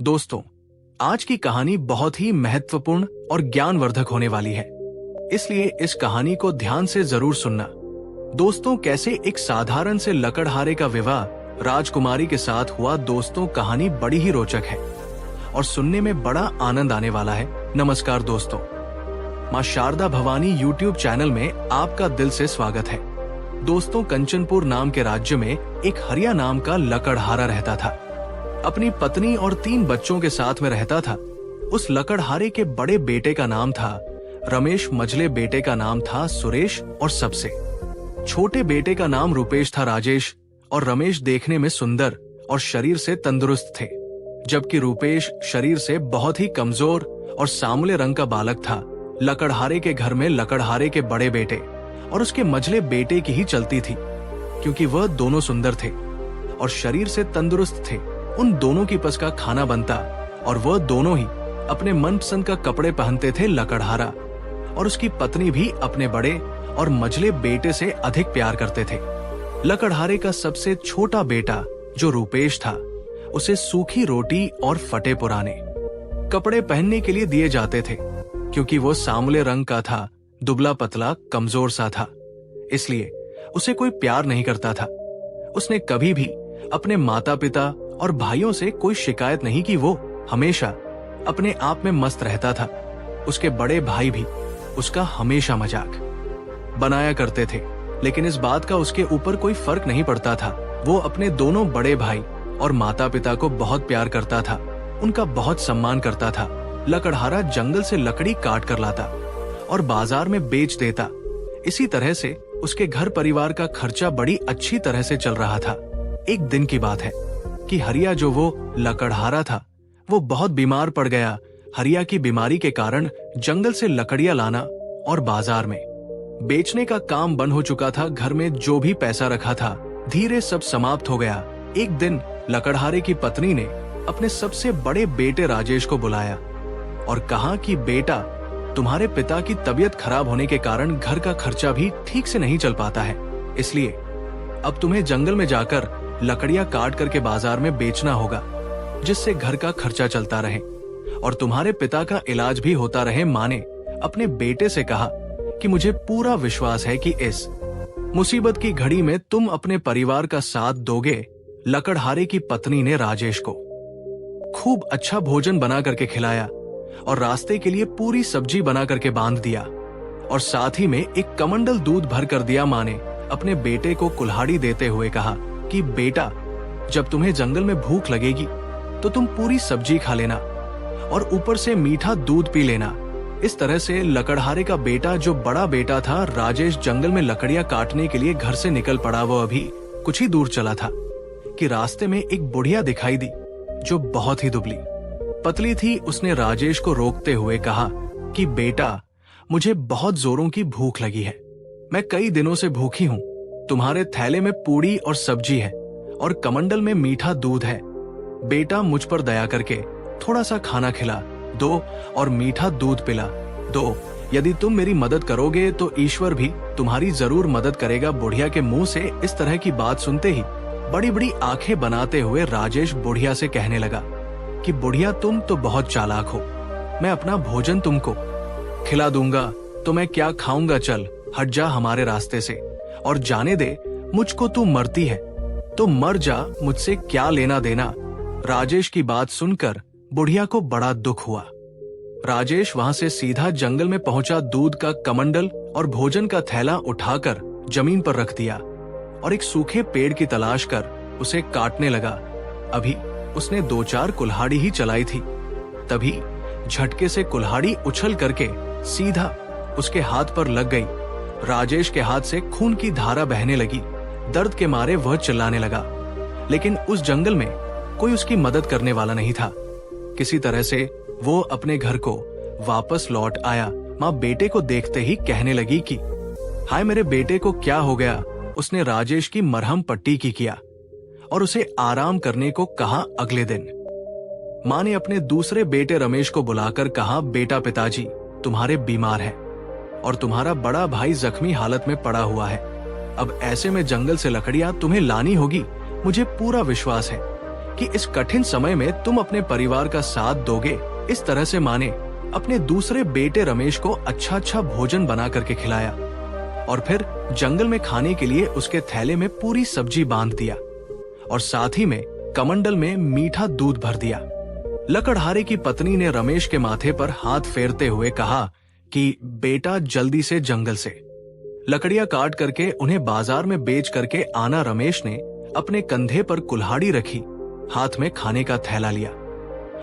दोस्तों, आज की कहानी बहुत ही महत्वपूर्ण और ज्ञानवर्धक होने वाली है, इसलिए इस कहानी को ध्यान से जरूर सुनना। दोस्तों, कैसे एक साधारण से लकड़हारे का विवाह राजकुमारी के साथ हुआ। दोस्तों, कहानी बड़ी ही रोचक है और सुनने में बड़ा आनंद आने वाला है। नमस्कार दोस्तों, मां शारदा भवानी यूट्यूब चैनल में आपका दिल से स्वागत है। दोस्तों, कंचनपुर नाम के राज्य में एक हरिया नाम का लकड़हारा रहता था। अपनी पत्नी और 3 बच्चों के साथ में रहता था। उस लकड़हारे के बड़े बेटे का नाम था रमेश, मझले बेटे का नाम था सुरेश और सबसे छोटे बेटे का नाम रूपेश था। राजेश और रमेश देखने में सुंदर और शरीर से तंदुरुस्त थे, जबकि रूपेश शरीर से बहुत ही कमजोर और सांवले रंग का बालक था। लकड़हारे के घर में लकड़हारे के बड़े बेटे और उसके मझले बेटे की ही चलती थी, क्योंकि वह दोनों सुंदर थे और शरीर से तंदुरुस्त थे। उन दोनों की पस का खाना बनता और वह दोनों ही अपने मनपसंद का कपड़े पहनते थे। लकड़हारा और उसकी पत्नी भी अपने बड़े और मझले बेटे से अधिक प्यार करते थे। लकड़हारे का सबसे छोटा बेटा जो रूपेश था, उसे सूखी रोटी और फटे पुराने कपड़े पहनने के लिए दिए जाते थे, क्योंकि वो सांवले रंग का था, दुबला पतला कमजोर सा था, इसलिए उसे कोई प्यार नहीं करता था। उसने कभी भी अपने माता पिता और भाइयों से कोई शिकायत नहीं की। वो हमेशा अपने आप में मस्त रहता था। उसके बड़े भाई भी उसका हमेशा मजाक बनाया करते थे, लेकिन इस बात का उसके ऊपर कोई फर्क नहीं पड़ता था। वो अपने दोनों बड़े भाई और माता पिता को बहुत प्यार करता था, उनका बहुत सम्मान करता था। लकड़हारा जंगल से लकड़ी काट कर लाता और बाजार में बेच देता। इसी तरह से उसके घर परिवार का खर्चा बड़ी अच्छी तरह से चल रहा था। एक दिन की बात है कि हरिया, जो वो लकड़हारा था, वो बहुत बीमार पड़ गया। हरिया की बीमारी के कारण जंगल से लकड़ियां लाना और बाजार में बेचने का काम बंद हो चुका था। घर में जो भी पैसा रखा था, धीरे सब समाप्त हो गया। एक दिन लकड़हारे की पत्नी ने अपने सबसे बड़े बेटे राजेश को बुलाया और कहा कि बेटा, तुम्हारे पिता की तबीयत खराब होने के कारण घर का खर्चा भी ठीक से नहीं चल पाता है, इसलिए अब तुम्हें जंगल में जाकर लकड़ियां काट करके बाजार में बेचना होगा, जिससे घर का खर्चा चलता रहे और तुम्हारे पिता का इलाज भी होता रहे। माँ ने अपने बेटे से कहा कि मुझे पूरा विश्वास है कि इस मुसीबत की घड़ी में तुम अपने परिवार का साथ दोगे। लकड़हारे की पत्नी ने राजेश को खूब अच्छा भोजन बना करके खिलाया और रास्ते के लिए पूरी सब्जी बना करके बांध दिया और साथ ही में एक कमंडल दूध भर कर दिया। माँ ने अपने बेटे को कुल्हाड़ी देते हुए कहा कि बेटा, जब तुम्हें जंगल में भूख लगेगी तो तुम पूरी सब्जी खा लेना और ऊपर से मीठा दूध पी लेना। इस तरह से लकड़हारे का बेटा, जो बड़ा बेटा था राजेश, जंगल में लकड़ियां काटने के लिए घर से निकल पड़ा। वो अभी कुछ ही दूर चला था कि रास्ते में एक बुढ़िया दिखाई दी, जो बहुत ही दुबली पतली थी। उसने राजेश को रोकते हुए कहा कि बेटा, मुझे बहुत जोरों की भूख लगी है, मैं कई दिनों से भूखी हूँ। तुम्हारे थैले में पूड़ी और सब्जी है और कमंडल में मीठा दूध है। बेटा, मुझ पर दया करके थोड़ा सा खाना खिला दो और मीठा दूध पिला दो। यदि तुम मेरी मदद करोगे तो ईश्वर भी तुम्हारी जरूर मदद करेगा। बुढ़िया के मुंह से इस तरह की बात सुनते ही बड़ी बड़ी आंखें बनाते हुए राजेश बुढ़िया से कहने लगा कि बुढ़िया, तुम तो बहुत चालाक हो, मैं अपना भोजन तुमको खिला दूंगा तो मैं क्या खाऊंगा। चल हट जा हमारे रास्ते से और जाने दे। मुझको तू मरती है तो मर जा, मुझसे क्या लेना देना। राजेश की बात सुनकर बुढ़िया को बड़ा दुख हुआ। राजेश वहां से सीधा जंगल में पहुंचा। दूध का कमंडल और भोजन का थैला उठाकर जमीन पर रख दिया और एक सूखे पेड़ की तलाश कर उसे काटने लगा। अभी उसने 2-4 कुल्हाड़ी ही चलाई थी, तभी झटके से कुल्हाड़ी उछल करके सीधा उसके हाथ पर लग गई। राजेश के हाथ से खून की धारा बहने लगी। दर्द के मारे वह चिल्लाने लगा, लेकिन उस जंगल में कोई उसकी मदद करने वाला नहीं था। किसी तरह से वो अपने घर को वापस लौट आया। माँ बेटे को देखते ही कहने लगी कि हाय, मेरे बेटे को क्या हो गया। उसने राजेश की मरहम पट्टी की किया और उसे आराम करने को कहा। अगले दिन माँ ने अपने दूसरे बेटे रमेश को बुलाकर कहा, बेटा, पिताजी तुम्हारे बीमार हैं और तुम्हारा बड़ा भाई जख्मी हालत में पड़ा हुआ है। अब ऐसे में जंगल से लकड़ियां तुम्हें लानी होगी। मुझे पूरा विश्वास है कि इस कठिन समय में तुम अपने परिवार का साथ दोगे। इस तरह से माँ ने अपने दूसरे बेटे रमेश को अच्छा अच्छा भोजन बना करके खिलाया और फिर जंगल में खाने के लिए उसके थैले में पूरी सब्जी बांध दिया और साथ ही में कमंडल में मीठा दूध भर दिया। लकड़हारे की पत्नी ने रमेश के माथे पर हाथ फेरते हुए कहा कि बेटा जल्दी से जंगल से लकड़ियां काट करके उन्हें बाजार में बेच करके आना। रमेश ने अपने कंधे पर कुल्हाड़ी रखी, हाथ में खाने का थैला लिया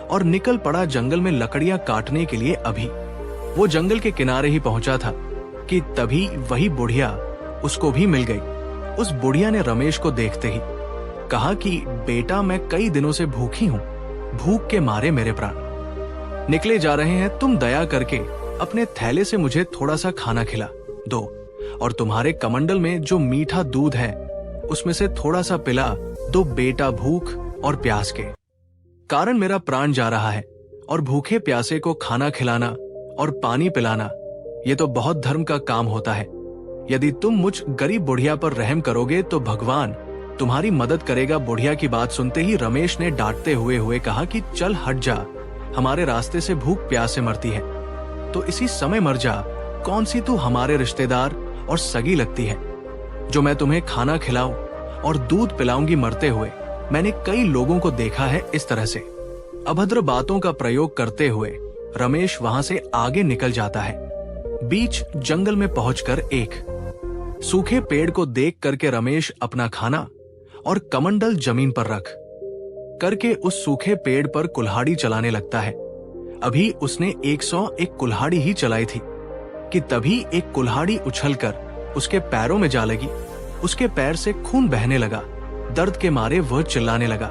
और निकल पड़ा जंगल में लकड़ियां काटने के लिए। अभी वो जंगल के किनारे ही पहुंचा था कि तभी वही बुढ़िया उसको भी मिल गई। उस बुढ़िया ने रमेश को देखते ही कहा कि बेटा मैं कई दिनों से भूखी हूँ, भूख के मारे मेरे प्राण निकले जा रहे हैं। तुम दया करके अपने थैले से मुझे थोड़ा सा खाना खिला दो और तुम्हारे कमंडल में जो मीठा दूध है उसमें से थोड़ा सा पिला दो बेटा। भूख और प्यास के कारण मेरा प्राण जा रहा है और भूखे प्यासे को खाना खिलाना और पानी पिलाना ये तो बहुत धर्म का काम होता है। यदि तुम मुझ गरीब बुढ़िया पर रहम करोगे तो भगवान तुम्हारी मदद करेगा। बुढ़िया की बात सुनते ही रमेश ने डांटते हुए कहा कि चल हट जा, हमारे रास्ते से भूख प्यास से मरती है तो इसी समय मर जा। कौन सी तू हमारे रिश्तेदार और सगी लगती है जो मैं तुम्हें खाना खिलाऊं और दूध पिलाऊंगी मरते हुए। मैंने कई लोगों को देखा है इस तरह से। अभद्र बातों का प्रयोग करते हुए रमेश वहां से आगे निकल जाता है। बीच जंगल में पहुंचकर एक सूखे पेड़ को देख करके रमेश अपना खाना और कमंडल जमीन पर रख करके उस सूखे पेड़ पर कुल्हाड़ी चलाने लगता है। अभी उसने 101 कुल्हाड़ी ही चलाई थी कि तभी एक कुल्हाड़ी उछलकर उसके पैरों में जा लगी। उसके पैर से खून बहने लगा। दर्द के मारे वह चिल्लाने लगा,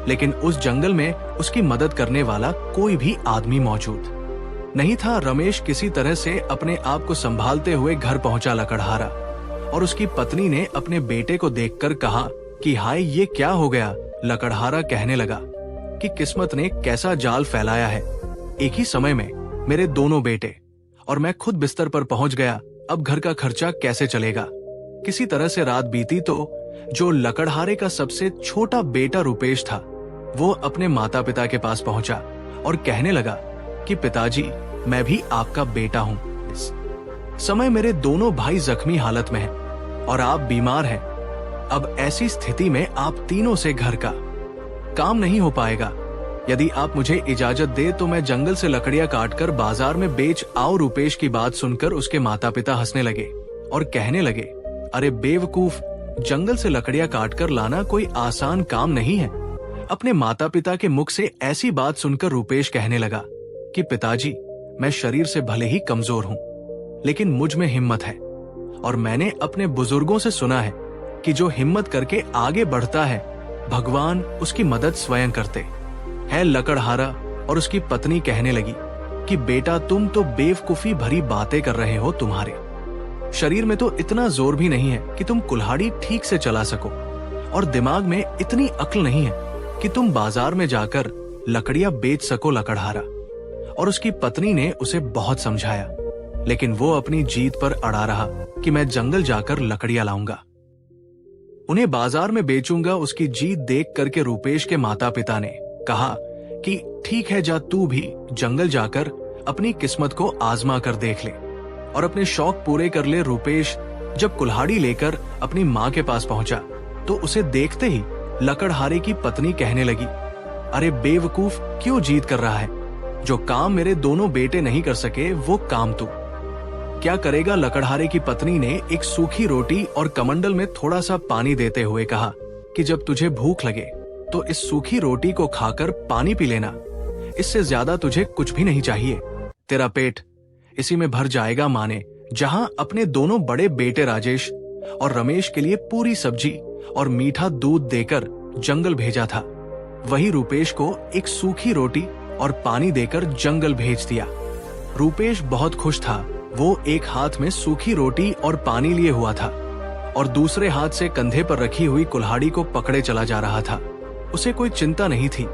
लेकिन उस जंगल में उसकी मदद करने वाला कोई भी आदमी मौजूद नहीं था। रमेश किसी तरह से अपने आप को संभालते हुए घर पहुंचा लकड़हारा और उसकी पत्नी ने अपने बेटे को देखकर कहा कि हाय ये क्या हो गया। लकड़हारा कहने लगा कि किस्मत ने कैसा जाल फैलाया है। एक ही समय में मेरे दोनों बेटे और मैं खुद बिस्तर पर पहुंच गया। अब घर का खर्चा कैसे चलेगा। किसी तरह से रात बीती तो जो लकड़हारे का सबसे छोटा बेटा रुपेश था वो अपने माता पिता के पास पहुंचा और कहने लगा कि पिताजी मैं भी आपका बेटा हूं। इस समय मेरे दोनों भाई जख्मी हालत में हैं और आप बीमार हैं। अब ऐसी स्थिति में आप तीनों से घर का काम नहीं हो पाएगा। यदि आप मुझे इजाजत दे तो मैं जंगल से लकड़ियां काटकर बाजार में बेच आऊं। रुपेश की बात सुनकर उसके माता पिता हंसने लगे और कहने लगे, अरे बेवकूफ, जंगल से लकड़ियां काटकर लाना कोई आसान काम नहीं है। अपने माता पिता के मुख से ऐसी बात सुनकर रुपेश कहने लगा कि पिताजी मैं शरीर से भले ही कमजोर हूं लेकिन मुझ में हिम्मत है और मैंने अपने बुजुर्गों से सुना है कि जो हिम्मत करके आगे बढ़ता है भगवान उसकी मदद स्वयं करते है। लकड़हारा और उसकी पत्नी कहने लगी कि बेटा तुम तो बेवकूफी भरी बातें कर रहे हो। तुम्हारे शरीर में तो इतना जोर भी नहीं है कि तुम कुल्हाड़ी ठीक से चला सको और दिमाग में इतनी अक्ल नहीं है कि तुम बाजार में जाकर लकड़ियां बेच सको। लकड़हारा और उसकी पत्नी ने उसे बहुत समझाया लेकिन वो अपनी जीत पर अड़ा रहा कि मैं जंगल जाकर लकड़ियां लाऊंगा, उन्हें बाजार में बेचूंगा। उसकी जीत देख करके रुपेश के माता पिता ने कहा कि ठीक है, जा तू भी जंगल जाकर अपनी किस्मत को आजमा कर देख ले और अपने शौक पूरे कर ले। रुपेश जब कुल्हाड़ी लेकर अपनी माँ के पास पहुंचा तो उसे देखते ही लकड़हारे की पत्नी कहने लगी, अरे बेवकूफ, क्यों जीत कर रहा है? जो काम मेरे दोनों बेटे नहीं कर सके वो काम तू क्या करेगा? लकड़हारे की पत्नी ने एक सूखी रोटी और कमंडल में थोड़ा सा पानी देते हुए कहा कि जब तुझे भूख लगे तो इस सूखी रोटी को खाकर पानी पी लेना, इससे ज्यादा तुझे कुछ भी नहीं चाहिए। तेरा पेट इसी में भर जाएगा। माँ ने जहां अपने दोनों बड़े बेटे राजेश और रमेश के लिए पूरी सब्जी और मीठा दूध देकर जंगल भेजा था, वही रुपेश को एक सूखी रोटी और पानी देकर जंगल भेज दिया। रुपेश बहुत खुश था। वो एक हाथ में सूखी रोटी और पानी लिए हुआ था और दूसरे हाथ से कंधे पर रखी हुई कुल्हाड़ी को पकड़े चला जा रहा था। उसे कोई चिंता नहीं थी,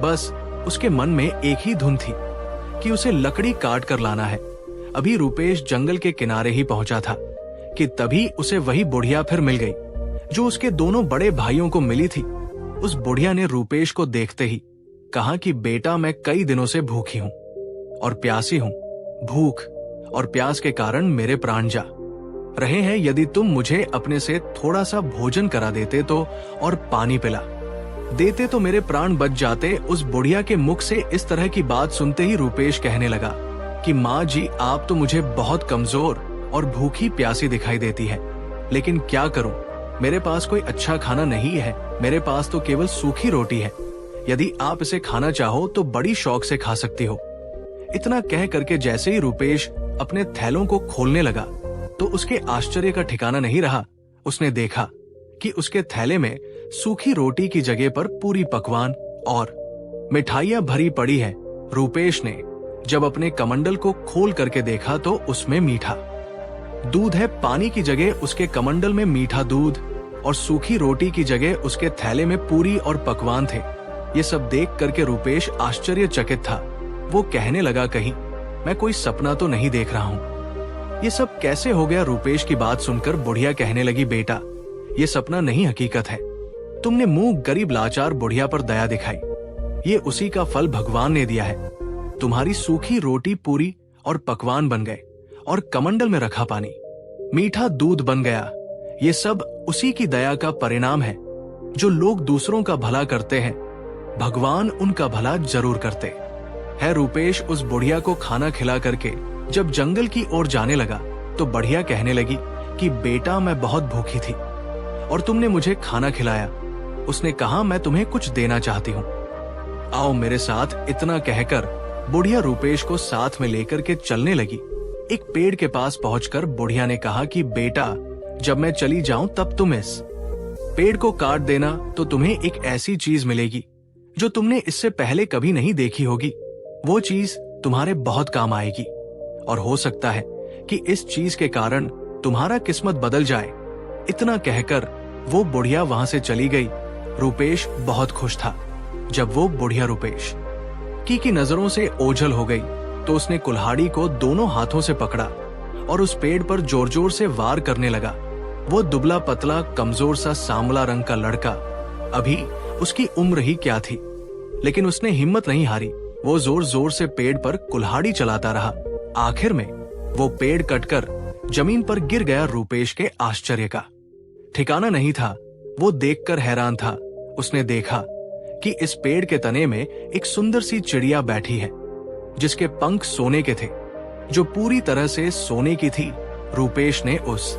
बस उसके मन में एक ही धुन थी कि उसे लकड़ी काट कर लाना है। अभी रुपेश जंगल के किनारे ही पहुंचा था कि तभी उसे वही बुढ़िया फिर मिल गई जो उसके दोनों बड़े भाइयों को मिली थी। उस बुढ़िया ने रूपेश को देखते ही कहा कि बेटा, मैं कई दिनों से भूखी हूं और प्यासी हूं। भूख और प्यास के कारण मेरे प्राण जा रहे हैं। यदि तुम मुझे अपने से थोड़ा सा भोजन करा देते तो और पानी पिला देते तो मेरे प्राण बच जाते। उस बुढ़िया के मुख से इस तरह की बात सुनते ही रूपेश कहने लगा कि माँ जी, आप तो मुझे बहुत कमजोर और भूखी प्यासी दिखाई देती है, लेकिन क्या करूं, मेरे पास कोई अच्छा खाना नहीं है। मेरे पास तो केवल सूखी रोटी है। यदि आप इसे खाना चाहो तो बड़ी शौक से खा सकती हो। इतना कह करके जैसे ही रूपेश अपने थैलों को खोलने लगा तो उसके आश्चर्य का ठिकाना नहीं रहा। उसने देखा कि उसके थैले में सूखी रोटी की जगह पर पूरी पकवान और मिठाइयां भरी पड़ी है। रूपेश ने जब अपने कमंडल को खोल करके देखा तो उसमें मीठा दूध है। पानी की जगह उसके कमंडल में मीठा दूध और सूखी रोटी की जगह उसके थैले में पूरी और पकवान थे। ये सब देख करके रूपेश आश्चर्यचकित था। वो कहने लगा, कहीं मैं कोई सपना तो नहीं देख रहा हूँ। ये सब कैसे हो गया? रूपेश की बात सुनकर बुढ़िया कहने लगी, बेटा, ये सपना नहीं हकीकत है। तुमने मुंह गरीब लाचार बुढ़िया पर दया दिखाई, ये उसी का फल भगवान ने दिया है। तुम्हारी सूखी रोटी पूरी और पकवान बन गए और कमंडल में रखा पानी मीठा दूध बन गया। ये सब उसी की दया का परिणाम है। जो लोग दूसरों का भला करते हैं, भगवान उनका भला जरूर करते है। रूपेश उस बुढ़िया को खाना खिला करके जब जंगल की ओर जाने लगा तो बढ़िया कहने लगी कि बेटा, मैं बहुत भूखी थी और तुमने मुझे खाना खिलाया। उसने कहा, मैं तुम्हें कुछ देना चाहती हूँ, आओ मेरे साथ। इतना कहकर बुढ़िया रूपेश को साथ में लेकर के चलने लगी। एक पेड़ के पास पहुंचकर बुढ़िया ने कहा कि बेटा, जब मैं चली जाऊं तब तुम इस पेड़ को काट देना तो तुम्हें एक ऐसी चीज मिलेगी जो तुमने इससे पहले कभी नहीं देखी होगी। वो चीज तुम्हारे बहुत काम आएगी और हो सकता है कि इस चीज के कारण तुम्हारा किस्मत बदल जाए। इतना कहकर वो बुढ़िया वहां से चली गई। रूपेश बहुत खुश था। जब वो बुढ़िया रूपेश की नजरों से ओझल हो गई तो उसने कुल्हाड़ी को दोनों हाथों से पकड़ा और उस पेड़ पर जोर जोर से वार करने लगा। वो दुबला पतला कमजोर सा सांवला रंग का लड़का, अभी उसकी उम्र ही क्या थी, लेकिन उसने हिम्मत नहीं हारी। वो जोर जोर से पेड़ पर कुल्हाड़ी चलाता रहा। आखिर में वो पेड़ कटकर जमीन पर गिर गया। रूपेश के आश्चर्य का ठिकाना नहीं था। वो देखकर हैरान था। उसने देखा कि इस पेड़ के तने में एक सुंदर सी चिड़िया बैठी है जिसके पंख सोने के थे, जो पूरी तरह से सोने की थी। रूपेश ने उस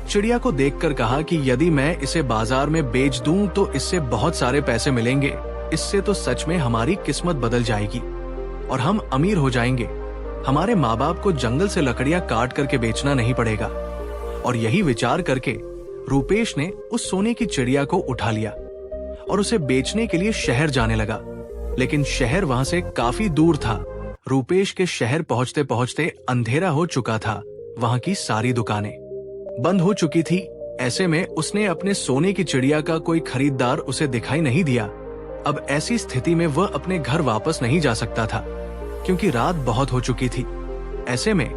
चिड़िया को देखकर कहा कि यदि मैं इसे बाजार में बेच दूं तो इससे बहुत सारे पैसे मिलेंगे। इससे तो सच में हमारी किस्मत बदल जाएगी और हम अमीर हो जाएंगे। हमारे माँ बाप को जंगल से लकड़ियां काट करके बेचना नहीं पड़ेगा। और यही विचार करके रूपेश ने उस सोने की चिड़िया को उठा लिया और उसे बेचने के लिए शहर जाने लगा। लेकिन शहर वहां से काफी दूर था। रूपेश के शहर पहुंचते पहुंचते अंधेरा हो चुका था। वहां की सारी दुकानें बंद हो चुकी थी। ऐसे में उसने अपने सोने की चिड़िया का कोई खरीदार उसे दिखाई नहीं दिया। अब ऐसी स्थिति में वह अपने घर वापस नहीं जा सकता था क्योंकि रात बहुत हो चुकी थी। ऐसे में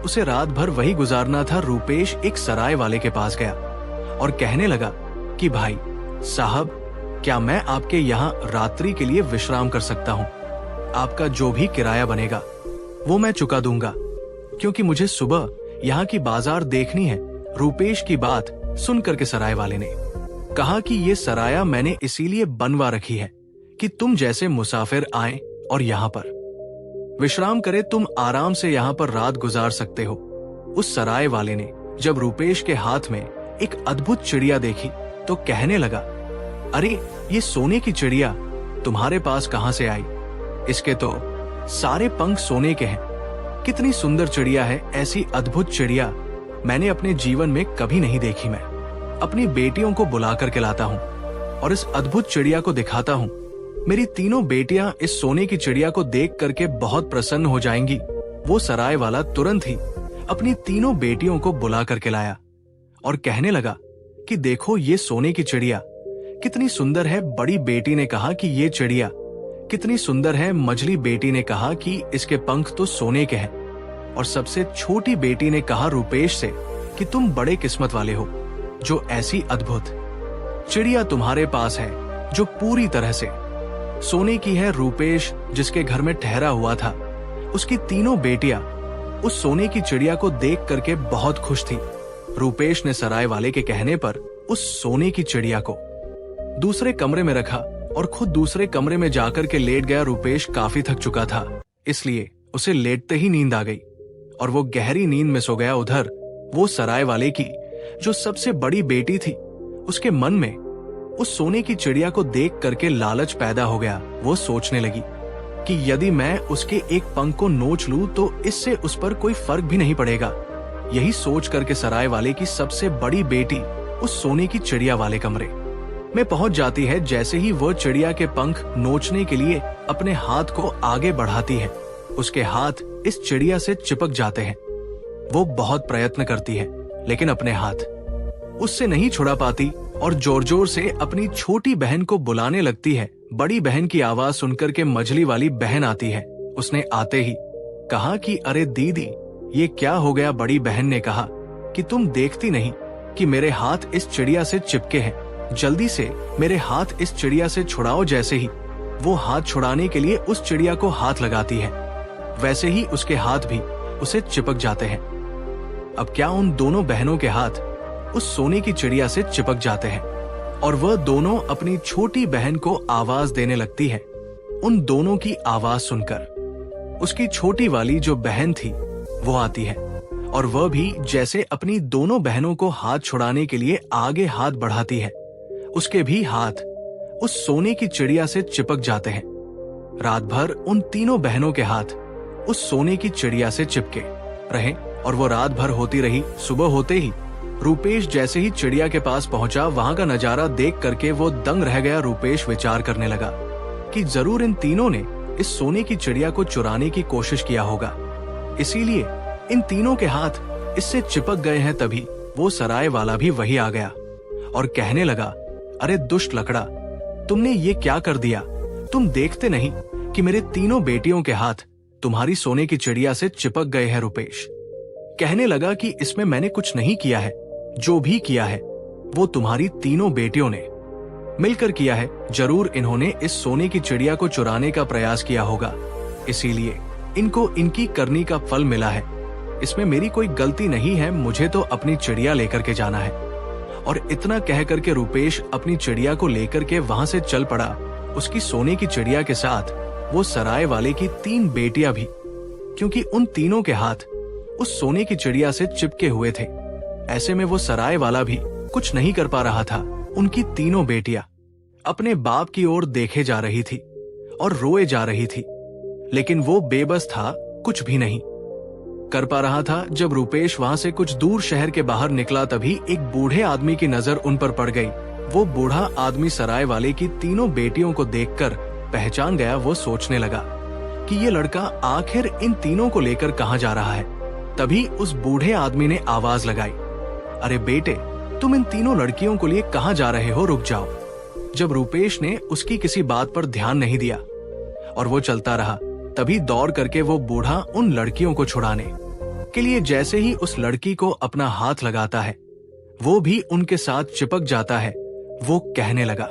उसे रात भर वही गुजारना था। रूपेश एक सराय वाले के पास गया और कहने लगा कि भाई साहब, क्या मैं आपके यहाँ रात्रि के लिए विश्राम कर सकता हूँ? आपका जो भी किराया बनेगा वो मैं चुका दूंगा, क्योंकि मुझे सुबह यहाँ की बाजार देखनी है। रूपेश की बात सुनकर के सराय वाले ने कहा कि ये सराया मैंने इसीलिए बनवा रखी है कि तुम जैसे मुसाफिर आए और यहाँ पर विश्राम करे। तुम आराम से यहाँ पर रात गुजार सकते हो। उस सराय वाले ने जब रूपेश के हाथ में एक अद्भुत चिड़िया देखी तो कहने लगा, अरे ये सोने की चिड़िया तुम्हारे पास कहां से आई? इसके तो सारे पंख सोने के हैं। कितनी सुंदर चिड़िया है। ऐसी अद्भुत चिड़िया मैंने अपने जीवन में कभी नहीं देखी। मैं अपनी बेटियों को बुला करके लाता हूँ और इस अद्भुत चिड़िया को दिखाता हूँ। मेरी तीनों बेटियां इस सोने की चिड़िया को देख करके बहुत प्रसन्न हो जाएंगी। वो सराय वाला तुरंत ही अपनी तीनों बेटियों को बुला करके लाया और कहने लगा कि देखो ये सोने की चिड़िया कितनी सुंदर है। बड़ी बेटी ने कहा कि ये चिड़िया कितनी सुंदर है। मझली बेटी ने कहा कि इसके पंख तो सोने के हैं। और सबसे छोटी बेटी ने कहा रूपेश से कि तुम बड़े किस्मत वाले हो जो ऐसी अद्भुत चिड़िया तुम्हारे पास है जो पूरी तरह से सोने की है। रूपेश जिसके घर में ठहरा हुआ था, उसकी तीनों बेटियां उस सोने की चिड़िया को देख करके बहुत खुश थी। रूपेश ने सराय वाले के कहने पर उस सोने की चिड़िया को दूसरे कमरे में रखा और खुद दूसरे कमरे में जाकर के लेट गया। रूपेश काफी थक चुका था, इसलिए उसे लेटते ही नींद आ गई और वो गहरी नींद में सो गया। उधर वो सराय वाले की जो सबसे बड़ी बेटी थी, उसके मन में उस सोने की चिड़िया को देख करके लालच पैदा हो गया। वो सोचने लगी कि यदि मैं उसके एक पंख को नोच लूं तो इससे उस पर कोई फर्क भी नहीं पड़ेगा। यही सोच करके सराय वाले की सबसे बड़ी बेटी उस सोने की चिड़िया वाले कमरे में पहुंच जाती है। जैसे ही वह चिड़िया के पंख नोचने के लिए अपने हाथ को आगे बढ़ाती है, उसके हाथ इस चिड़िया से चिपक जाते हैं। वो बहुत प्रयत्न करती है, लेकिन अपने हाथ उससे नहीं छुड़ा पाती और जोर जोर से अपनी छोटी बहन को बुलाने लगती है। बड़ी बहन की आवाज सुनकर के मझली वाली बहन आती है। उसने आते ही कहा कि अरे दीदी, ये क्या हो गया। बड़ी बहन ने कहा कि तुम देखती नहीं कि मेरे हाथ इस चिड़िया से चिपके हैं, जल्दी से मेरे हाथ इस चिड़िया से छुड़ाओ। जैसे ही वो हाथ छुड़ाने के लिए उस चिड़िया को हाथ लगाती है, वैसे ही उसके हाथ भी उसे चिपक जाते हैं। अब क्या उन दोनों बहनों के हाथ उस सोने की चिड़िया से चिपक जाते हैं और वह दोनों अपनी छोटी बहन को आवाज देने लगती है। उन दोनों की आवाज सुनकर उसकी छोटी वाली जो बहन थी वो आती है और वह भी जैसे अपनी दोनों बहनों को हाथ छुड़ाने के लिए आगे हाथ बढ़ाती है, उसके भी हाथ उस सोने की चिड़िया से चिपक जाते हैं। रात भर उन तीनों बहनों के हाथ उस सोने की चिड़िया से चिपके रहे और वो रात भर होती रही। सुबह होते ही रूपेश जैसे ही चिड़िया के पास पहुंचा, वहां का नजारा देख करके वो दंग रह गया। रूपेश विचार करने लगा कि जरूर इन तीनों ने इस सोने की चिड़िया को चुराने की कोशिश किया होगा, इसीलिए इन तीनों के हाथ इससे चिपक गए हैं। तभी वो सराय वाला भी वही आ गया और कहने लगा, अरे दुष्ट लकड़ा, तुमने ये क्या कर दिया? तुम देखते नहीं कि मेरे तीनों बेटियों के हाथ तुम्हारी सोने की चिड़िया से चिपक गए हैं। रूपेश कहने लगा कि इसमें मैंने कुछ नहीं किया है, जो भी किया है वो तुम्हारी तीनों बेटियों ने मिलकर किया है। जरूर इन्होंने इस सोने की चिड़िया को चुराने का प्रयास किया होगा, इसीलिए इनको इनकी करनी का फल मिला है। इसमें मेरी कोई गलती नहीं है, मुझे तो अपनी चिड़िया लेकर के जाना है। और इतना कह करके रूपेश अपनी चिड़िया को लेकर के वहां से चल पड़ा। उसकी सोने की चिड़िया के साथ वो सराय वाले की 3 बेटियां भी, क्योंकि उन तीनों के हाथ उस सोने की चिड़िया से चिपके हुए थे। ऐसे में वो सराय वाला भी कुछ नहीं कर पा रहा था। उनकी तीनों बेटियां अपने बाप की ओर देखे जा रही थी और रोए जा रही थी, लेकिन वो बेबस था, कुछ भी नहीं कर पा रहा था। जब रूपेश वहां से कुछ दूर शहर के बाहर निकला, तभी एक बूढ़े आदमी की नजर उन पर पड़ गई। वो बूढ़ा आदमी सराय वाले की तीनों बेटियों को देखकर पहचान गया। वो सोचने लगा कि ये लड़का आखिर इन तीनों को लेकर कहां जा रहा है। तभी उस बूढ़े आदमी ने आवाज लगाई, अरे बेटे, तुम इन तीनों लड़कियों को लिए कहां जा रहे हो? रुक जाओ। जब रूपेश ने उसकी किसी बात पर ध्यान नहीं दिया और वो चलता रहा, तभी दौड़ करके वो बूढ़ा उन लड़कियों को छुड़ाने के लिए जैसे ही उस लड़की को अपना हाथ लगाता है, वो भी उनके साथ चिपक जाता है। वो कहने लगा,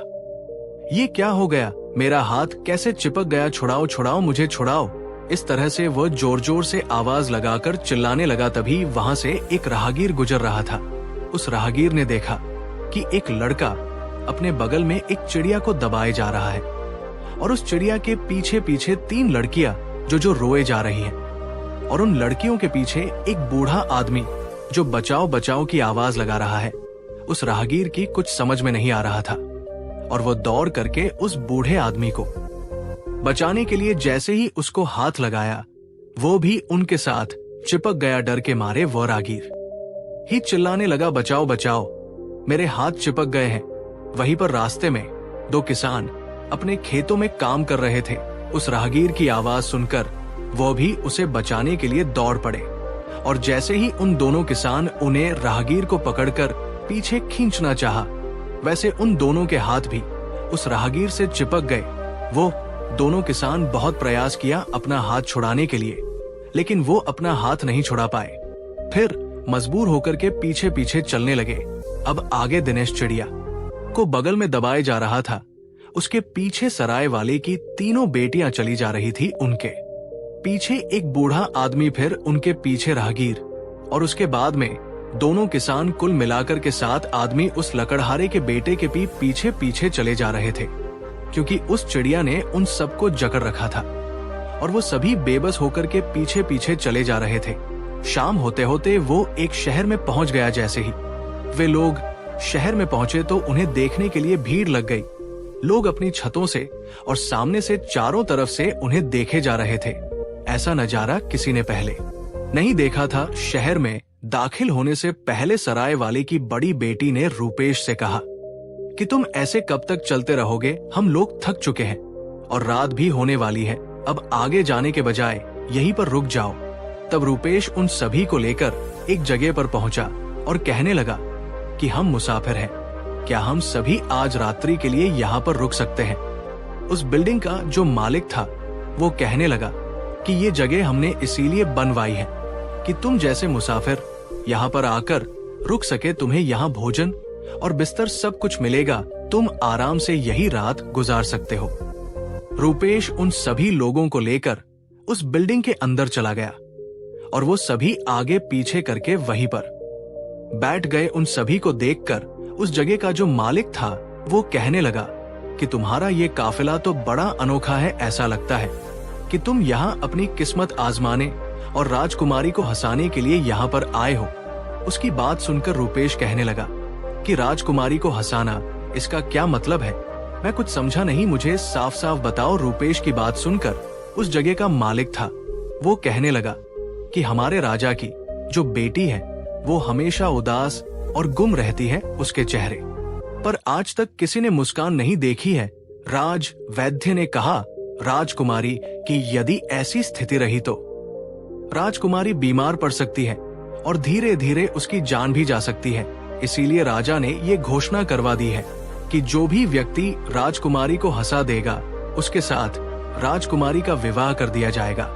ये क्या हो गया? मेरा हाथ कैसे चिपक गया? छुड़ाओ छुड़ाओ, मुझे छुड़ाओ। इस तरह से वह जोर जोर से आवाज लगाकर चिल्लाने लगा। तभी वहां से एक राहगीर गुजर रहा था। उस राहगीर ने देखा कि एक लड़का अपने बगल में एक चिड़िया को दबाए जा रहा है और उस चिड़िया के पीछे पीछे 3 लड़कियां जो रोए जा रही हैं और उन लड़कियों के पीछे एक बूढ़ा आदमी जो बचाओ बचाओ की आवाज लगा रहा है। उस राहगीर की कुछ समझ में नहीं आ रहा था और वो दौड़ करके उस बूढ़े आदमी को बचाने के लिए जैसे ही उसको हाथ लगाया, वो भी उनके साथ चिपक गया। डर के मारे वो राहगीर ही चिल्लाने लगा, बचाओ बचाओ, मेरे हाथ चिपक गए हैं। वहीं पर रास्ते में 2 किसान अपने खेतों में काम कर रहे थे। उस राहगीर की आवाज सुनकर वो भी उसे बचाने के लिए दौड़ पड़े और जैसे ही उन दोनों किसान उन्हें राहगीर को पकड़कर पीछे खींचना चाहा, वैसे उन दोनों के हाथ भी उस राहगीर से चिपक गए। वो दोनों किसान बहुत प्रयास किया अपना हाथ छुड़ाने के लिए, लेकिन वो अपना हाथ नहीं छुड़ा पाए। फिर मजबूर होकर के पीछे पीछे चलने लगे। अब आगे दिनेश चिड़िया को बगल में दबाए जा रहा था उसके पीछे सराय वाले की तीनों बेटियां चली जा रही थी। उनके पीछे एक बूढ़ा आदमी, फिर उनके पीछे राहगीर, और उसके बाद में दोनों किसान, कुल मिलाकर के 7 आदमी उस लकड़हारे के बेटे के पीछे पीछे चले जा रहे थे, क्योंकि उस चिड़िया ने उन सबको जकड़ रखा था और वो सभी बेबस होकर के पीछे पीछे चले जा रहे थे। शाम होते होते वो एक शहर में पहुंच गया। जैसे ही वे लोग शहर में पहुंचे तो उन्हें देखने के लिए भीड़ लग गई। लोग अपनी छतों से और सामने से चारों तरफ से उन्हें देखे जा रहे थे। ऐसा नजारा किसी ने पहले नहीं देखा था। शहर में दाखिल होने से पहले सराय वाले की बड़ी बेटी ने रूपेश से कहा कि तुम ऐसे कब तक चलते रहोगे? हम लोग थक चुके हैं और रात भी होने वाली है। अब आगे जाने के बजाय यहीं पर रुक जाओ। तब रूपेश उन सभी को लेकर एक जगह पर पहुंचा और कहने लगा कि हम मुसाफिर हैं, क्या हम सभी आज रात्रि के लिए यहाँ पर रुक सकते हैं? उस बिल्डिंग का जो मालिक था वो कहने लगा कि ये जगह हमने इसीलिए बनवाई है कि तुम जैसे मुसाफिर यहाँ पर आकर रुक सके। तुम्हें यहाँ भोजन और बिस्तर सब कुछ मिलेगा। तुम आराम से यही रात गुजार सकते हो। रूपेश उन सभी लोगों को लेकर उस बिल्डिंग के अंदर चला गया और वो सभी आगे पीछे करके वहीं पर बैठ गए। उन सभी को देखकर उस जगह का जो मालिक था वो कहने लगा कि तुम्हारा ये काफिला तो बड़ा अनोखा है। ऐसा लगता है कि तुम यहाँ अपनी किस्मत आजमाने और राजकुमारी को हंसाने के लिए यहाँ पर आए हो। उसकी बात सुनकर रूपेश कहने लगा कि राजकुमारी को हंसाना, इसका क्या मतलब है? मैं कुछ समझा नहीं, मुझे साफ साफ बताओ। रूपेश की बात सुनकर उस जगह का मालिक था वो कहने लगा कि हमारे राजा की जो बेटी है वो हमेशा उदास और गुम रहती है। उसके चेहरे पर आज तक किसी ने मुस्कान नहीं देखी है। राज वैद्य ने कहा राजकुमारी कि यदि ऐसी स्थिति रही तो राजकुमारी बीमार पड़ सकती है और धीरे धीरे उसकी जान भी जा सकती है। इसीलिए राजा ने ये घोषणा करवा दी है कि जो भी व्यक्ति राजकुमारी को हंसा देगा उसके साथ राजकुमारी का विवाह कर दिया जाएगा।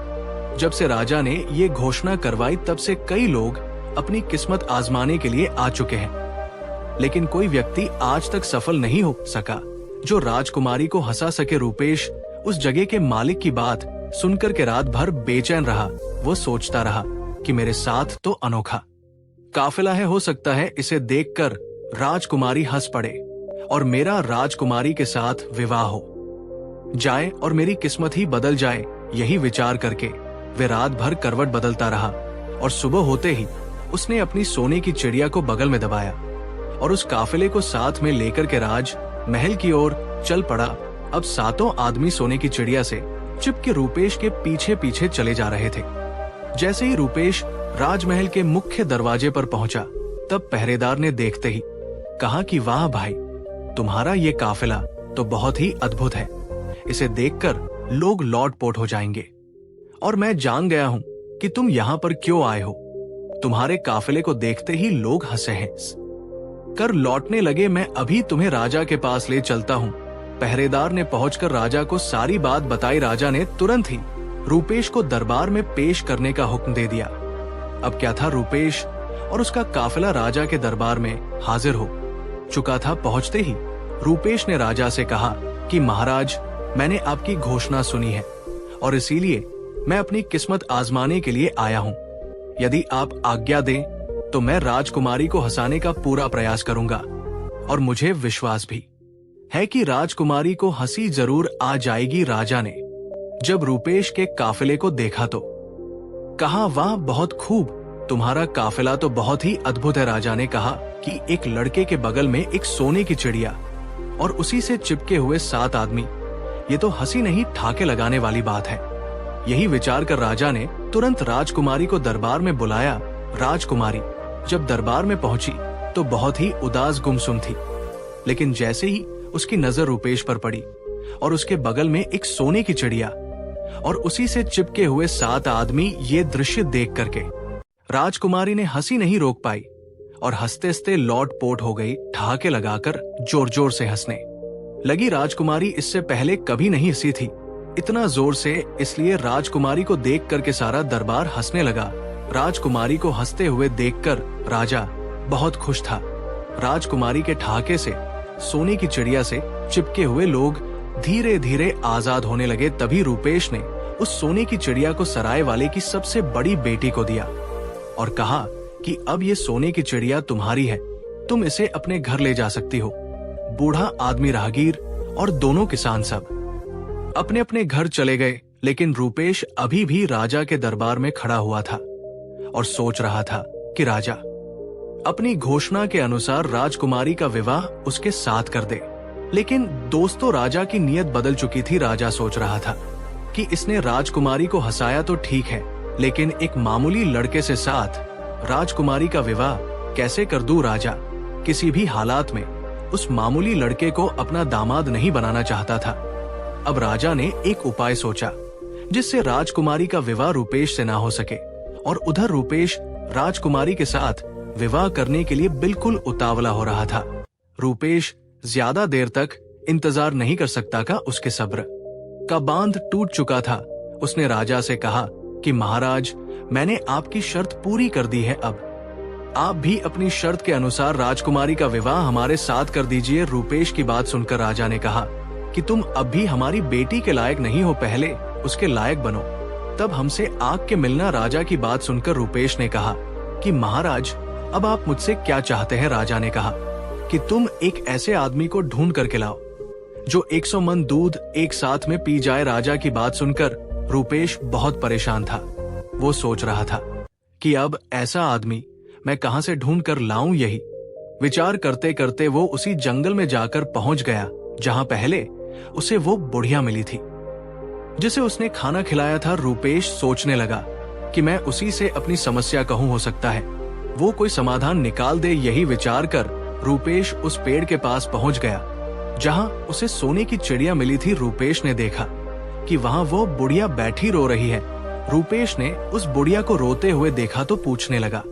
जब से राजा ने ये घोषणा करवाई तब से कई लोग अपनी किस्मत आजमाने के लिए आ चुके हैं, लेकिन कोई व्यक्ति आज तक सफल नहीं हो सका जो राजकुमारी को हंसा सके। रूपेश उस जगह के मालिक की बात सुनकर के रात भर बेचैन रहा। वो सोचता रहा कि मेरे साथ तो अनोखा काफिला है, हो सकता है इसे देखकर राजकुमारी हंस पड़े और मेरा राजकुमारी के साथ विवाह हो जाए और मेरी किस्मत ही बदल जाए। यही विचार करके वे रात भर करवट बदलता रहा और सुबह होते ही उसने अपनी सोने की चिड़िया को बगल में दबाया और उस काफिले को साथ में लेकर के राज महल की ओर चल पड़ा। अब 7 आदमी सोने की चिड़िया से चिपके रूपेश के पीछे पीछे चले जा रहे थे। जैसे ही रूपेश राजमहल के मुख्य दरवाजे पर पहुंचा तब पहरेदार ने देखते ही कहा कि वाह भाई, तुम्हारा ये काफिला तो बहुत ही अद्भुत है। इसे देखकर लोग लौट-पोट हो जाएंगे और मैं जान गया हूं कि तुम यहाँ पर क्यों आए हो। तुम्हारे काफिले को देखते ही लोग हंसे हैं कर लौटने लगे। मैं अभी तुम्हें राजा के पास ले चलता हूँ। पहरेदार ने पहुंचकर राजा को सारी बात बताई। राजा ने तुरंत ही रूपेश को दरबार में पेश करने का हुक्म दे दिया। अब क्या था, रूपेश और उसका काफिला राजा के दरबार में हाजिर हो चुका था। पहुंचते ही रूपेश ने राजा से कहा कि महाराज, मैंने आपकी घोषणा सुनी है और इसीलिए मैं अपनी किस्मत आजमाने के लिए आया हूँ। यदि आप आज्ञा दें तो मैं राजकुमारी को हंसाने का पूरा प्रयास करूंगा और मुझे विश्वास भी है कि राजकुमारी को हंसी जरूर आ जाएगी। राजा ने जब रूपेश के काफिले को देखा तो कहा, वाह बहुत खूब, तुम्हारा काफिला तो बहुत ही अद्भुत है। राजा ने कहा कि एक लड़के के बगल में एक सोने की चिड़िया और उसी से चिपके हुए 7 आदमी, ये तो हंसी नहीं ठाके लगाने वाली बात है। यही विचार कर राजा ने तुरंत राजकुमारी को दरबार में बुलाया। राजकुमारी जब दरबार में पहुंची तो बहुत ही उदास गुमसुम थी, लेकिन जैसे ही उसकी नजर रूपेश पर पड़ी और उसके बगल में एक सोने की चिड़िया और उसी से चिपके हुए 7 आदमी, ये दृश्य देख करके राजकुमारी ने हंसी नहीं रोक पाई और हंसते हंसते लौट-पोट हो गई। ठहाके लगाकर जोर जोर से हंसने लगी। राजकुमारी इससे पहले कभी नहीं हंसी थी इतना जोर से, इसलिए राजकुमारी को देख करके सारा दरबार हंसने लगा। राजकुमारी को हंसते हुए देखकर राजा बहुत खुश था। राजकुमारी के ठहाके से सोने की चिड़िया से चिपके हुए लोग धीरे धीरे आजाद होने लगे, तभी रूपेश ने उस सोने की चिड़िया को सराय वाले की सबसे बड़ी बेटी को दिया और कहा कि अब ये सोने की चिड़िया तुम्हारी है, तुम इसे अपने घर ले जा सकती हो। बूढ़ा आदमी, राहगीर और दोनों किसान सब अपने अपने घर चले गए, लेकिन रूपेश अभी भी राजा के दरबार में खड़ा हुआ था और सोच रहा था कि राजा अपनी घोषणा के अनुसार राजकुमारी का विवाह उसके साथ कर दे। लेकिन दोस्तों, राजा की नीयत बदल चुकी थी। राजा सोच रहा था कि इसने राजकुमारी को हंसाया तो ठीक है, लेकिन एक मामूली लड़के से साथ राजकुमारी का विवाह कैसे कर दूं। राजा किसी भी हालात में उस मामूली लड़के को अपना दामाद नहीं बनाना चाहता था। अब राजा ने एक उपाय सोचा जिससे राजकुमारी का विवाह रूपेश से ना हो सके, और उधर रूपेश राजकुमारी के साथ विवाह करने के लिए बिल्कुल उतावला हो रहा था। रूपेश ज्यादा देर तक इंतजार नहीं कर सकता था, उसके सब्र का बांध टूट चुका था। उसने राजा से कहा कि महाराज, मैंने आपकी शर्त पूरी कर दी है, अब आप भी अपनी शर्त के अनुसार राजकुमारी का विवाह हमारे साथ कर दीजिए। रूपेश की बात सुनकर राजा ने कहा कि तुम अब भी हमारी बेटी के लायक नहीं हो, पहले उसके लायक बनो, तब हमसे आग के मिलना। राजा की बात सुनकर रूपेश ने कहा कि महाराज, अब आप मुझसे क्या चाहते हैं। राजा ने कहा कि तुम एक ऐसे आदमी को ढूंढ करके लाओ जो 100 मन दूध एक साथ में पी जाए। राजा की बात सुनकर रूपेश बहुत परेशान था। वो सोच रहा था कि अब ऐसा आदमी मैं कहां से ढूंढ कर लाऊं। यही विचार करते करते वो उसी जंगल में जाकर पहुंच गया जहां पहले उसे वो बुढ़िया मिली थी जिसे उसने खाना खिलाया था। रूपेश सोचने लगा कि मैं उसी से अपनी समस्या कहूं, हो सकता है वो कोई समाधान निकाल दे। यही विचार कर रूपेश उस पेड़ के पास पहुंच गया जहां उसे सोने की चिड़िया मिली थी। रूपेश ने देखा कि वहां वो बुढ़िया बैठी रो रही है। रूपेश ने उस बुढ़िया को रोते हुए देखा तो पूछने लगा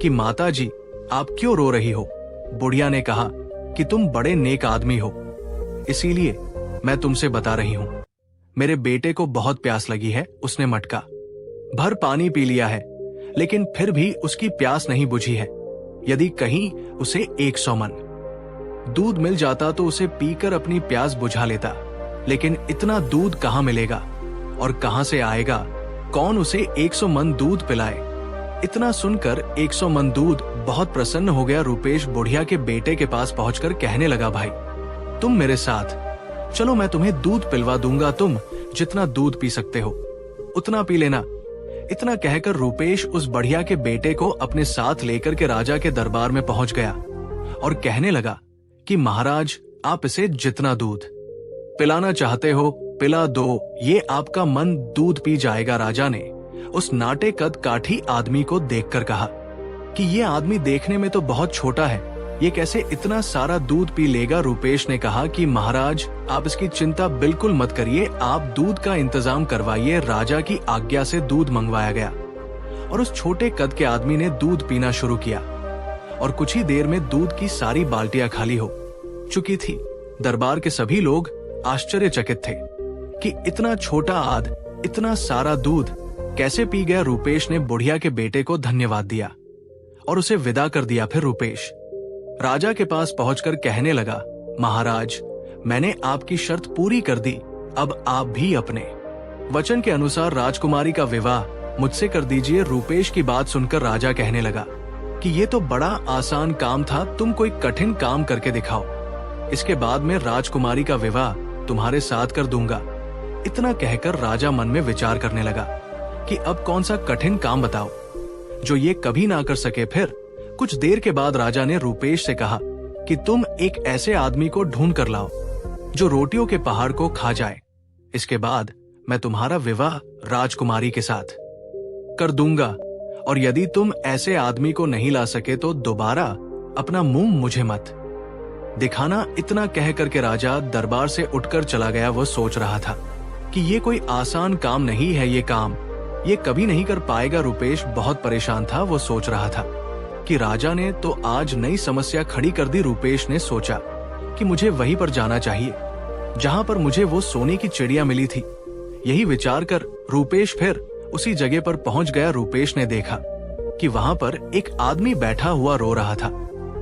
कि माता जी, आप क्यों रो रही हो। बुढ़िया ने कहा कि तुम बड़े नेक आदमी हो, इसीलिए मैं तुमसे बता रही हूँ। मेरे बेटे को बहुत प्यास लगी है, उसने मटका भर पानी पी लिया है, लेकिन फिर भी उसकी प्यास नहीं बुझी है। यदि कहीं उसे 100 मन दूध मिल जाता तो उसे पीकर अपनी प्यास बुझा लेता, लेकिन इतना दूध कहाँ मिलेगा और कहां से आएगा, कौन उसे 100 मन दूध पिलाए। इतना सुनकर 100 मन दूध बहुत प्रसन्न हो गया। रूपेश बुढ़िया के बेटे के पास पहुंचकर कहने लगा, भाई तुम मेरे साथ चलो, मैं तुम्हें दूध पिलवा दूंगा, तुम जितना दूध पी सकते हो उतना पी लेना। इतना कहकर रूपेश उस बढ़िया के बेटे को अपने साथ लेकर के राजा के दरबार में पहुंच गया और कहने लगा कि महाराज, आप इसे जितना दूध पिलाना चाहते हो पिला दो, ये आपका मन दूध पी जाएगा। राजा ने उस नाटे कद काठी आदमी को देखकर कहा कि ये आदमी देखने में तो बहुत छोटा है, ये कैसे इतना सारा दूध पी लेगा। रूपेश ने कहा कि महाराज, आप इसकी चिंता बिल्कुल मत करिए, आप दूध का इंतजाम करवाइए। राजा की आज्ञा से दूध मंगवाया गया और उस छोटे कद के आदमी ने दूध पीना शुरू किया और कुछ ही देर में दूध की सारी बाल्टियां खाली हो चुकी थी। दरबार के सभी लोग आश्चर्यचकित थे कि इतना छोटा आद इतना सारा दूध कैसे पी गया। रूपेश ने बुढ़िया के बेटे को धन्यवाद दिया और उसे विदा कर दिया। फिर रूपेश राजा के पास पहुंचकर कहने लगा, महाराज, मैंने आपकी शर्त पूरी कर दी, अब आप भी अपने वचन के अनुसार राजकुमारी का विवाह मुझसे कर दीजिए। रूपेश की बात सुनकर राजा कहने लगा कि ये तो बड़ा आसान काम था, तुम कोई कठिन काम करके दिखाओ, इसके बाद में राजकुमारी का विवाह तुम्हारे साथ कर दूंगा। इतना कहकर राजा मन में विचार करने लगा कि अब कौन सा कठिन काम बताओ जो ये कभी ना कर सके। फिर कुछ देर के बाद राजा ने रूपेश से कहा कि तुम एक ऐसे आदमी को ढूंढ कर लाओ जो रोटियों के पहाड़ को खा जाए, इसके बाद मैं तुम्हारा विवाह राजकुमारी के साथ कर दूंगा, और यदि तुम ऐसे आदमी को नहीं ला सके तो दोबारा अपना मुंह मुझे मत दिखाना। इतना कह करके राजा दरबार से उठकर चला गया। वो सोच रहा था कि ये कोई आसान काम नहीं है, ये काम ये कभी नहीं कर पाएगा। रूपेश बहुत परेशान था। वो सोच रहा था कि राजा ने तो आज नई समस्या खड़ी कर दी। रूपेश ने सोचा कि मुझे वहीं पर जाना चाहिए जहां पर मुझे वो सोने की चिड़िया मिली थी। यही विचार कर रूपेश फिर उसी जगह पर पहुंच गया। रूपेश ने देखा कि वहां पर एक आदमी बैठा हुआ रो रहा था।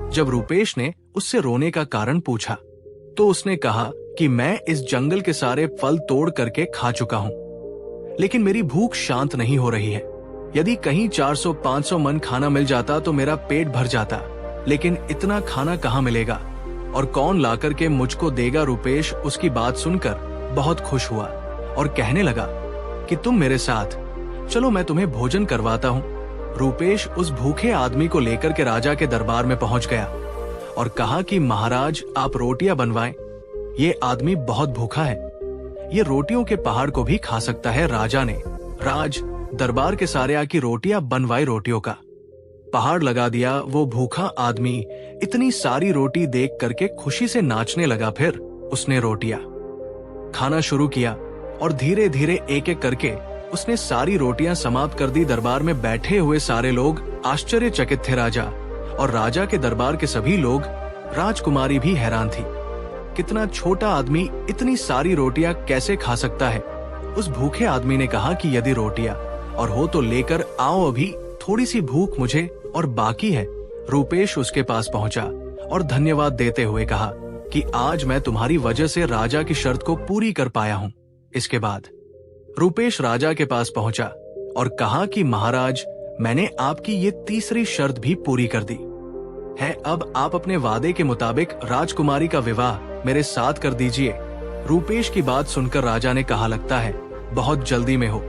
जब रूपेश ने उससे रोने का कारण पूछा तो उसने कहा कि मैं इस जंगल के सारे फल तोड़ करके खा चुका हूं, लेकिन मेरी भूख शांत नहीं हो रही है। यदि कहीं 400-500 मन खाना मिल जाता तो मेरा पेट भर जाता, लेकिन इतना खाना कहाँ मिलेगा और कौन लाकर के मुझको देगा। रूपेश उसकी बात सुनकर बहुत खुश हुआ और कहने लगा कि तुम मेरे साथ चलो, मैं तुम्हें भोजन करवाता हूँ। रूपेश उस भूखे आदमी को लेकर के राजा के दरबार में पहुंच गया और कहा कि महाराज, आप रोटियां बनवाएं, ये आदमी बहुत भूखा है, ये रोटियों के पहाड़ को भी खा सकता है। राजा ने दरबार के सारे आकी रोटियां बनवाई, रोटियों का पहाड़ लगा दिया। वो भूखा आदमी इतनी सारी रोटी देख करके खुशी से नाचने लगा। फिर उसने रोटियां खाना शुरू किया और धीरे धीरे एक एक करके उसने सारी रोटियां समाप्त कर दी। दरबार में बैठे हुए सारे लोग आश्चर्यचकित थे। राजा और राजा के दरबार के सभी लोग, राजकुमारी भी हैरान थी। कितना छोटा आदमी इतनी सारी रोटियां कैसे खा सकता है। उस भूखे आदमी ने कहा कि यदि रोटियां और हो तो लेकर आओ, अभी थोड़ी सी भूख मुझे और बाकी है। रूपेश उसके पास पहुंचा और धन्यवाद देते हुए कहा कि आज मैं तुम्हारी वजह से राजा की शर्त को पूरी कर पाया हूं। इसके बाद रूपेश राजा के पास पहुंचा और कहा कि महाराज, मैंने आपकी ये तीसरी शर्त भी पूरी कर दी है। अब आप अपने वादे के मुताबिक राजकुमारी का विवाह मेरे साथ कर दीजिए। रूपेश की बात सुनकर राजा ने कहा, लगता है बहुत जल्दी में हो,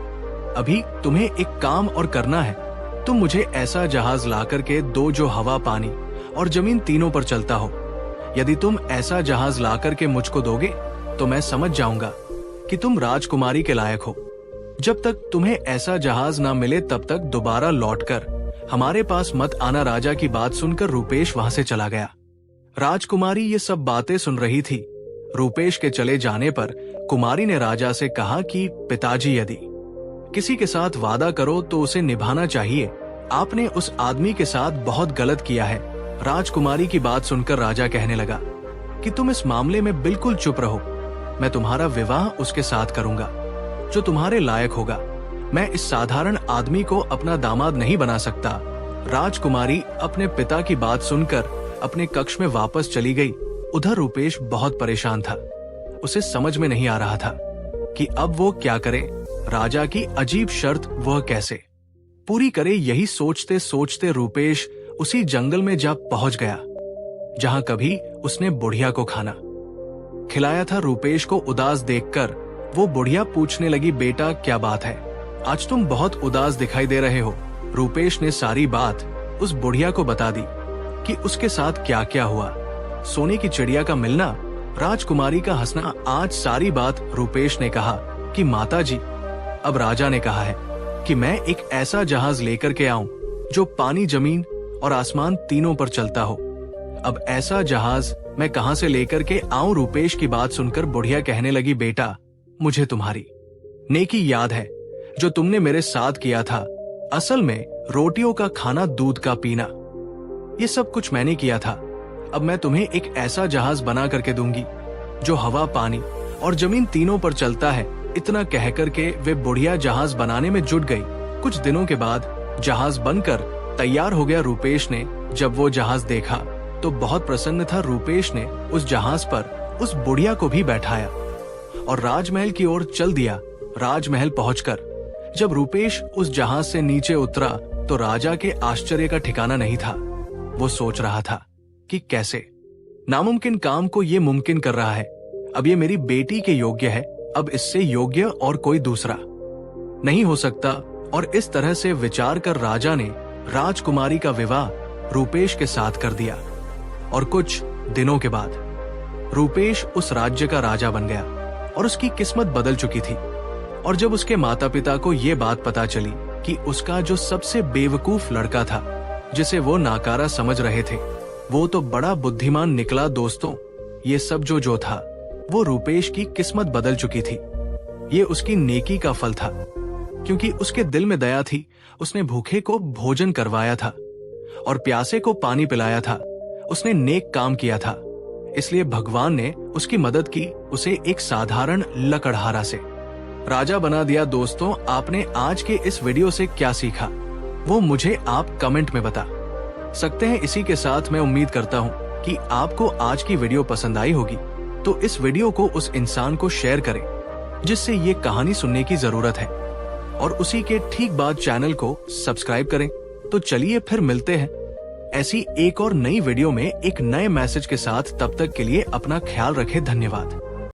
अभी तुम्हें एक काम और करना है। तुम मुझे ऐसा जहाज ला करके दो जो हवा, पानी और जमीन तीनों पर चलता हो। यदि तुम ऐसा जहाज ला करके मुझको दोगे तो मैं समझ जाऊंगा कि तुम राजकुमारी के लायक हो। जब तक तुम्हें ऐसा जहाज ना मिले तब तक दोबारा लौटकर हमारे पास मत आना। राजा की बात सुनकर रूपेश वहां से चला गया। राजकुमारी ये सब बातें सुन रही थी। रूपेश के चले जाने पर कुमारी ने राजा से कहा कि पिताजी, यदि किसी के साथ वादा करो तो उसे निभाना चाहिए। आपने उस आदमी के साथ बहुत गलत किया है। राजकुमारी की बात सुनकर राजा कहने लगा कि तुम इस मामले में बिल्कुल चुप रहो, मैं तुम्हारा विवाह उसके साथ करूंगा जो तुम्हारे लायक होगा। मैं इस साधारण आदमी को अपना दामाद नहीं बना सकता। राजकुमारी अपने पिता की बात सुनकर अपने कक्ष में वापस चली गई। उधर रूपेश बहुत परेशान था। उसे समझ में नहीं आ रहा था कि अब वो क्या करे। राजा की अजीब शर्त वह कैसे पूरी करे। यही सोचते सोचते रूपेश उसी जंगल में जा पहुंच गया जहां कभी उसने बुढ़िया को खाना खिलाया था। रूपेश को उदास देखकर वो बुढ़िया पूछने लगी, बेटा क्या बात है, आज तुम बहुत उदास दिखाई दे रहे हो। रूपेश ने सारी बात उस बुढ़िया को बता दी कि उसके साथ क्या क्या हुआ, सोने की चिड़िया का मिलना, राजकुमारी का हंसना। आज सारी बात रूपेश ने कहा कि माताजी, अब राजा ने कहा है कि मैं एक ऐसा जहाज लेकर के आऊं जो पानी, जमीन और आसमान तीनों पर चलता हो। अब ऐसा जहाज मैं कहां से लेकर के आऊं। रूपेश की बात सुनकर बुढ़िया कहने लगी, बेटा मुझे तुम्हारी नेकी याद है जो तुमने मेरे साथ किया था। असल में रोटियों का खाना, दूध का पीना, ये सब कुछ मैंने किया था। अब मैं तुम्हें एक ऐसा जहाज बना करके दूंगी जो हवा, पानी और जमीन तीनों पर चलता है। इतना कह करके वे बुढ़िया जहाज बनाने में जुट गई। कुछ दिनों के बाद जहाज बनकर तैयार हो गया। रूपेश ने जब वो जहाज देखा तो बहुत प्रसन्न था। रूपेश ने उस जहाज पर उस बुढ़िया को भी बैठाया और राजमहल की ओर चल दिया। राजमहल पहुंचकर जब रूपेश उस जहाज से नीचे उतरा तो राजा के आश्चर्य का ठिकाना नहीं था। वो सोच रहा था कि कैसे नामुमकिन काम को ये मुमकिन कर रहा है। अब ये मेरी बेटी के योग्य है, अब इससे योग्य और कोई दूसरा नहीं हो सकता। और इस तरह से विचार कर राजा ने राजकुमारी का विवाह रूपेश के साथ कर दिया। और कुछ दिनों के बाद रूपेश उस राज्य का राजा बन गया और उसकी किस्मत बदल चुकी थी। और जब उसके माता पिता को ये बात पता चली कि उसका जो सबसे बेवकूफ लड़का था, जिसे वो नाकारा समझ रहे थे, वो तो बड़ा बुद्धिमान निकला। दोस्तों, ये सब जो था वो रूपेश की किस्मत बदल चुकी थी। ये उसकी नेकी का फल था, क्योंकि उसके दिल में दया थी। उसने भूखे को भोजन करवाया था और प्यासे को पानी पिलाया था। उसने नेक काम किया था, इसलिए भगवान ने उसकी मदद की, उसे एक साधारण लकड़हारा से राजा बना दिया। दोस्तों, आपने आज के इस वीडियो से क्या सीखा वो मुझे आप कमेंट में बता सकते हैं। इसी के साथ मैं उम्मीद करता हूँ कि आपको आज की वीडियो पसंद आई होगी। तो इस वीडियो को उस इंसान को शेयर करें जिससे ये कहानी सुनने की जरूरत है, और उसी के ठीक बाद चैनल को सब्सक्राइब करें। तो चलिए फिर मिलते हैं ऐसी एक और नई वीडियो में एक नए मैसेज के साथ। तब तक के लिए अपना ख्याल रखें। धन्यवाद।